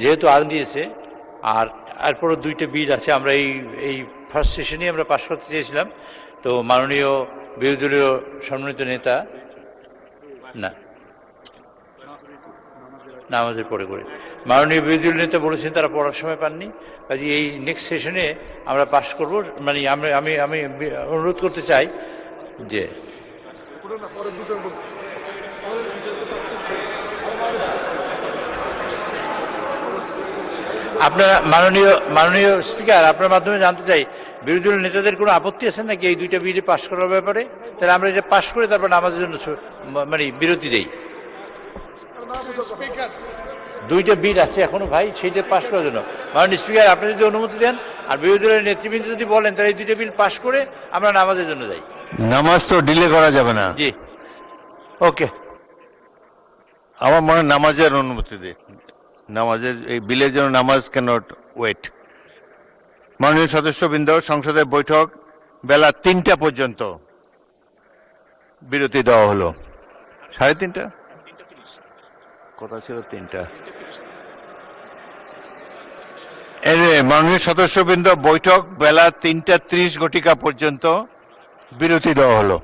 যেহেতু আইন দিয়েছে, আর এরপরও দুইটা বিল আছে, আমরা এই ফার্স্ট সেশনে আমরা পাশ করতে চেয়েছিলাম। তো মাননীয় বিরোধী দলীয় সম্মানিত নেতা নামাজের পরে মাননীয় বিরোধী দলীয় নেতা বলেছেন তারা পড়ার সময় পাননি, কাজে এই নেক্সট সেশনে আমরা পাশ করব। মানে আমি আমি অনুরোধ করতে চাই যে আপনারা মাননীয় স্পিকার, আপনার মাধ্যমে জানতে চাই বিরোধী দলের নেতাদের কোনো আপত্তি আছে নাকি এই দুইটা বিল পাশ করার ব্যাপারে? তাহলে আমরা এটা পাশ করে তারপর আমাদের জন্য মানে বিরতি দেই। দুইটা বিল আছে এখনো ভাই, সেইটা পাশ করার জন্য মাননীয় স্পিকার আপনি যদি অনুমতি দেন আর বিরোধী দলের নেতৃবৃন্দ যদি বলেন তাহলে এই দুইটা বিল পাশ করে আমরা নামাজের জন্য যাই। নামাজ তো ডিলে করা যাবে না। জি, ওকে। আমার মনে হয় নামাজের অনুমতি দিই, নামাজের এই বিলের জন্য নামাজ ক্যানট ওয়েট। মাননীয় সদস্যবৃন্দ, সংসদের বৈঠক বেলা 3টা পর্যন্ত বিরতি দেওয়া হলো। 3:30 কথা ছিল 3টা। মাননীয় সদস্যবৃন্দ, বৈঠক বেলা 3:30 পর্যন্ত বিরতি দেওয়া হলো।